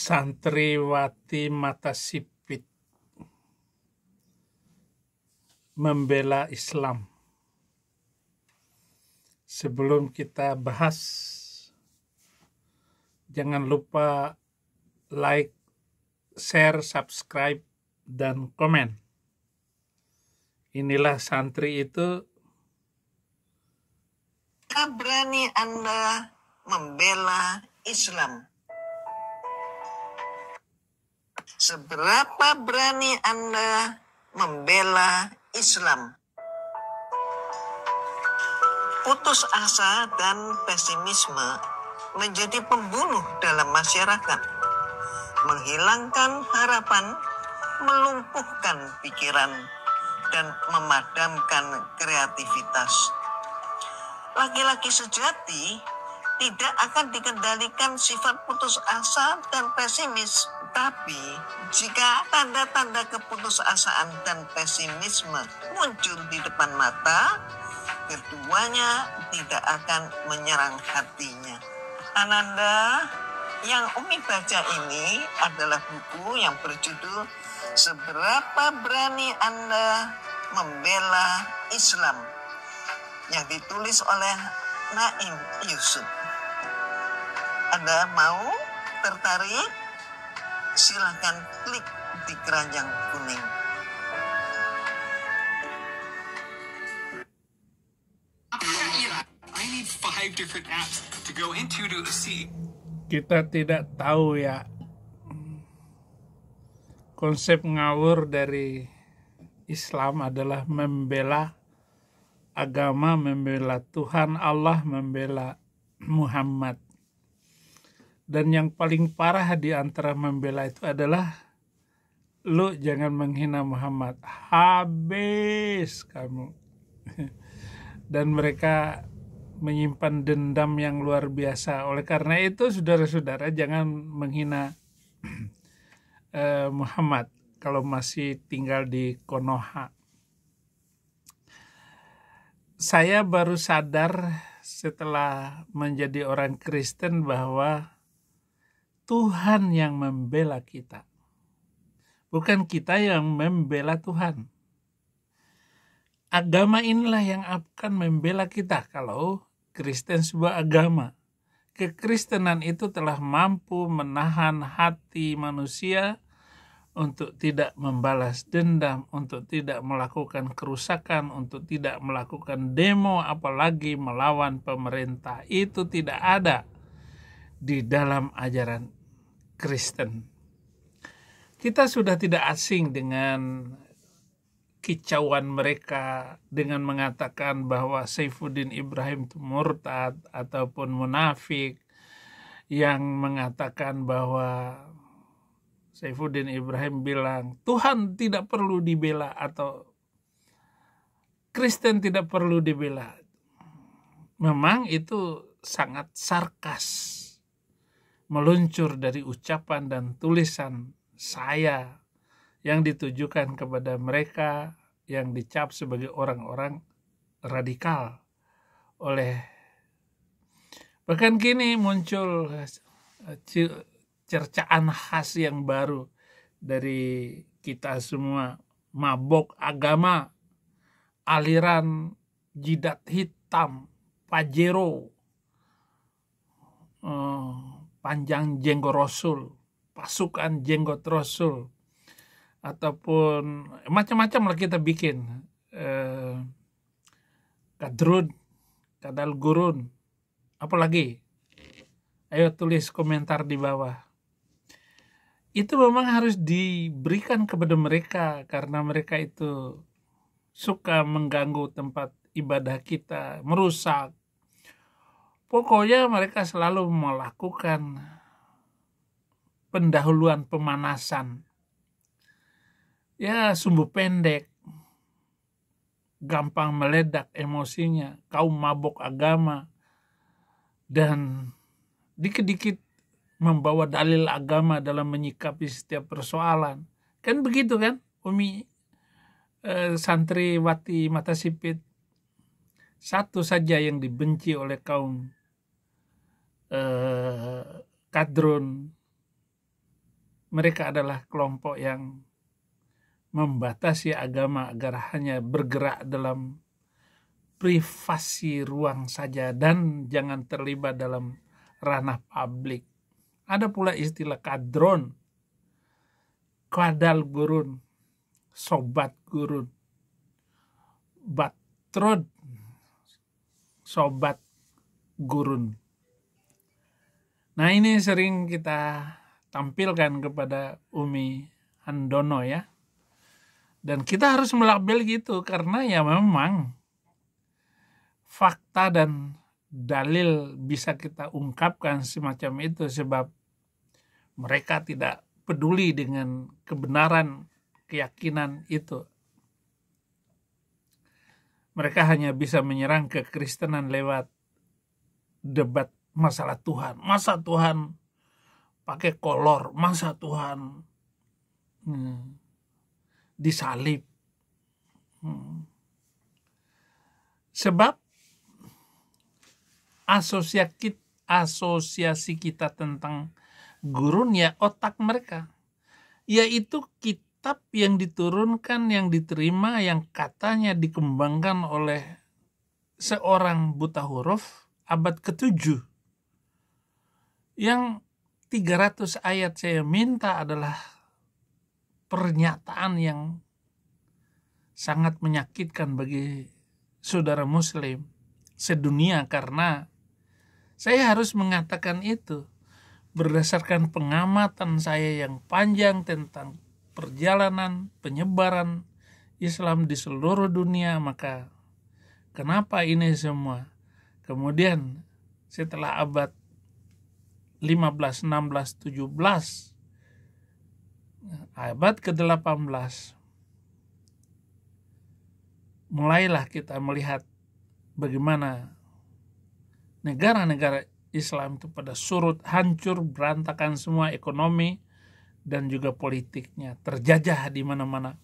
Santriwati mata sipit membela Islam. Sebelum kita bahas, jangan lupa like, share, subscribe, dan komen. Inilah santri itu. Berani Anda membela Islam? Seberapa berani Anda membela Islam? Putus asa dan pesimisme menjadi pembunuh dalam masyarakat, menghilangkan harapan, melumpuhkan pikiran, dan memadamkan kreativitas. Laki-laki sejati tidak akan dikendalikan sifat putus asa dan pesimis. Tapi jika tanda-tanda keputusasaan dan pesimisme muncul di depan mata, keduanya tidak akan menyerang hatinya. Ananda, yang Umi baca ini adalah buku yang berjudul Seberapa Berani Anda Membela Islam, yang ditulis oleh Naim Yusuf. Anda mau tertarik? Silakan klik di keranjang kuning. I need 5 different apps to go into to see. Kita tidak tahu ya konsep ngawur dari Islam adalah membela agama, membela Tuhan Allah, membela Muhammad. Dan yang paling parah di antara membela itu adalah lu jangan menghina Muhammad, habis kamu. Dan mereka menyimpan dendam yang luar biasa. Oleh karena itu, saudara-saudara, jangan menghina Muhammad kalau masih tinggal di Konoha. Saya baru sadar setelah menjadi orang Kristen bahwa Tuhan yang membela kita, bukan kita yang membela Tuhan. Agama inilah yang akan membela kita. Kalau Kristen sebuah agama, kekristenan itu telah mampu menahan hati manusia untuk tidak membalas dendam, untuk tidak melakukan kerusakan, untuk tidak melakukan demo, apalagi melawan pemerintah. Itu tidak ada di dalam ajaran Kristen. Kita sudah tidak asing dengan kicauan mereka dengan mengatakan bahwa Saifuddin Ibrahim itu murtad ataupun munafik, yang mengatakan bahwa Saifuddin Ibrahim bilang Tuhan tidak perlu dibela atau Kristen tidak perlu dibela. Memang itu sangat sarkas, meluncur dari ucapan dan tulisan saya yang ditujukan kepada mereka yang dicap sebagai orang-orang radikal. Bahkan kini muncul cercaan khas yang baru dari kita semua, mabok agama, aliran jidat hitam, Pajero, panjang jenggot Rasul, pasukan jenggot Rasul, ataupun macam-macam lah kita bikin, kadrun, kadal gurun, apalagi. Ayo tulis komentar di bawah. Itu memang harus diberikan kepada mereka karena mereka itu suka mengganggu tempat ibadah kita, merusak. Pokoknya mereka selalu melakukan pendahuluan pemanasan. Ya, sumbu pendek, gampang meledak emosinya, kaum mabok agama, dan dikit-dikit membawa dalil agama dalam menyikapi setiap persoalan. Kan begitu kan, Umi Santriwati mata sipit. Satu saja yang dibenci oleh kaum kadrun mereka adalah kelompok yang membatasi agama agar hanya bergerak dalam privasi ruang saja dan jangan terlibat dalam ranah publik. Ada pula istilah kadron, kadal gurun, sobat gurun, batrod, sobat gurun. Nah, ini sering kita tampilkan kepada Umi Handono ya. Dan kita harus melabel gitu karena ya memang fakta dan dalil bisa kita ungkapkan semacam itu sebab mereka tidak peduli dengan kebenaran keyakinan itu. Mereka hanya bisa menyerang kekristenan lewat debat masalah Tuhan. Masa Tuhan pakai kolor? Masa Tuhan disalib? Sebab asosiasi kita tentang gurun ya otak mereka, yaitu kitab yang diturunkan, yang diterima, yang katanya dikembangkan oleh seorang buta huruf abad ke-7. Yang 300 ayat saya minta adalah pernyataan yang sangat menyakitkan bagi saudara muslim sedunia, karena saya harus mengatakan itu berdasarkan pengamatan saya yang panjang tentang perjalanan penyebaran Islam di seluruh dunia. Maka kenapa ini semua kemudian setelah abad 15, 16, 17, abad ke-18 mulailah kita melihat bagaimana negara-negara Islam itu pada surut, hancur, berantakan semua ekonomi dan juga politiknya, terjajah di mana-mana.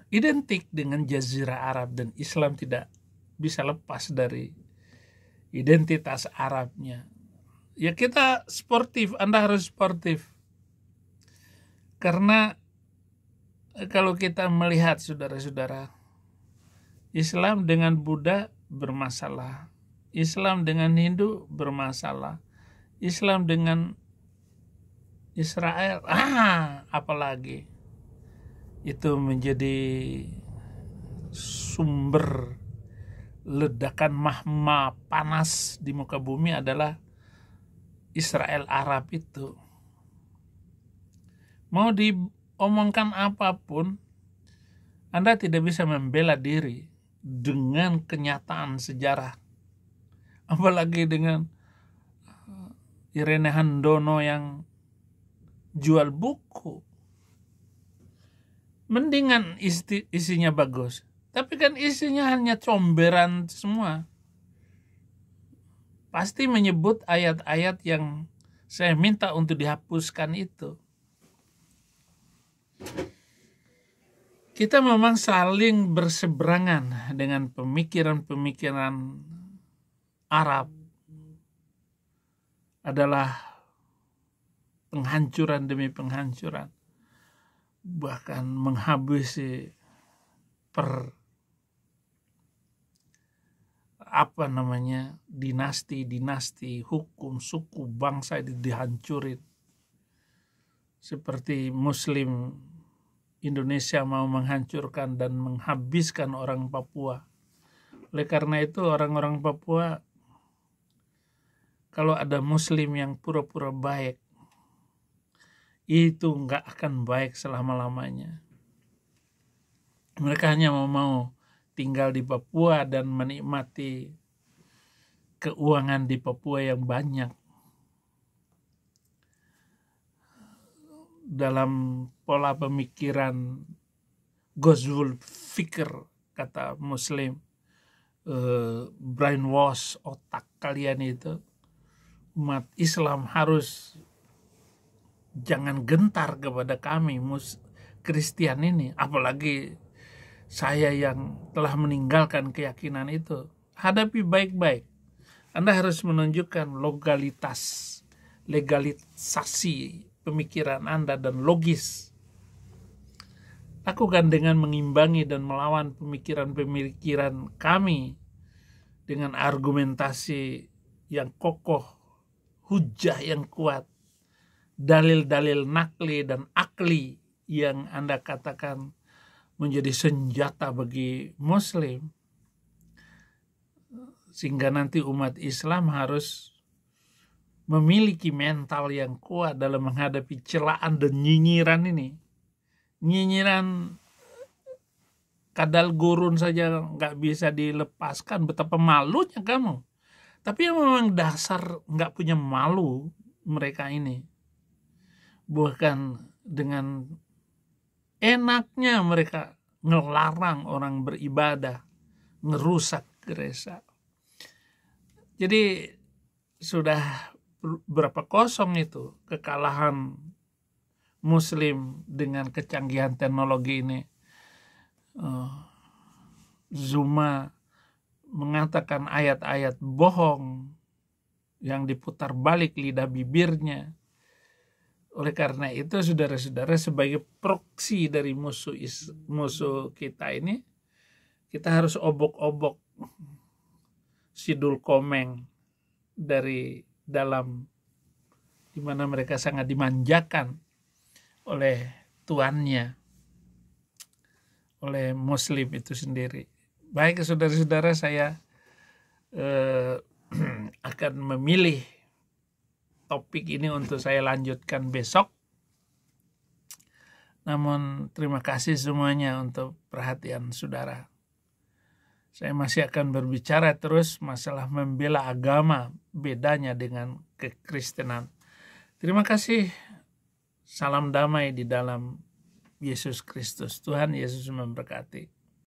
Identik dengan Jazirah Arab, dan Islam tidak bisa lepas dari identitas Arabnya. Ya kita sportif, Anda harus sportif. Karena kalau kita melihat saudara-saudara, Islam dengan Buddha bermasalah, Islam dengan Hindu bermasalah, Islam dengan Israel, apalagi itu menjadi sumber ledakan magma panas di muka bumi adalah Israel Arab itu. Mau diomongkan apapun, Anda tidak bisa membela diri dengan kenyataan sejarah. Apalagi dengan Irene Handono yang jual buku. Mendingan isinya bagus. Tapi kan isinya hanya comberan semua. Pasti menyebut ayat-ayat yang saya minta untuk dihapuskan itu. Kita memang saling berseberangan dengan pemikiran-pemikiran Arab adalah penghancuran demi penghancuran, bahkan menghabisi dinasti-dinasti, hukum, suku, bangsa dihancurin. Seperti Muslim Indonesia mau menghancurkan dan menghabiskan orang Papua. Oleh karena itu orang-orang Papua, kalau ada Muslim yang pura-pura baik, itu nggak akan baik selama-lamanya. Mereka hanya mau tinggal di Papua dan menikmati keuangan di Papua yang banyak. Dalam pola pemikiran Ghazwul Fikr, kata Muslim, brainwash otak kalian itu, umat Islam harus jangan gentar kepada kami Kristen ini, apalagi saya yang telah meninggalkan keyakinan itu. Hadapi baik-baik. Anda harus menunjukkan legalitas legalisasi pemikiran Anda dan logis. Lakukan dengan mengimbangi dan melawan pemikiran-pemikiran kami dengan argumentasi yang kokoh, hujah yang kuat, dalil-dalil nakli dan akli yang Anda katakan menjadi senjata bagi Muslim, sehingga nanti umat Islam harus memiliki mental yang kuat dalam menghadapi celaan dan nyinyiran ini. Nyinyiran kadal gurun saja nggak bisa dilepaskan, betapa malunya kamu. Tapi yang memang dasar nggak punya malu mereka ini. Bukan dengan enaknya mereka ngelarang orang beribadah, ngerusak gereja. Jadi sudah berapa kosong itu kekalahan Muslim dengan kecanggihan teknologi ini. Zuma mengatakan ayat-ayat bohong yang diputar balik lidah bibirnya. Oleh karena itu, saudara-saudara, sebagai proksi dari musuh kita ini, kita harus obok-obok sidul komeng dari dalam, di mana mereka sangat dimanjakan oleh tuannya, oleh Muslim itu sendiri. Baik, saudara-saudara, saya akan memilih topik ini untuk saya lanjutkan besok. Namun terima kasih semuanya untuk perhatian saudara. Saya masih akan berbicara terus masalah membela agama, bedanya dengan kekristenan. Terima kasih. Salam damai di dalam Yesus Kristus. Tuhan Yesus memberkati.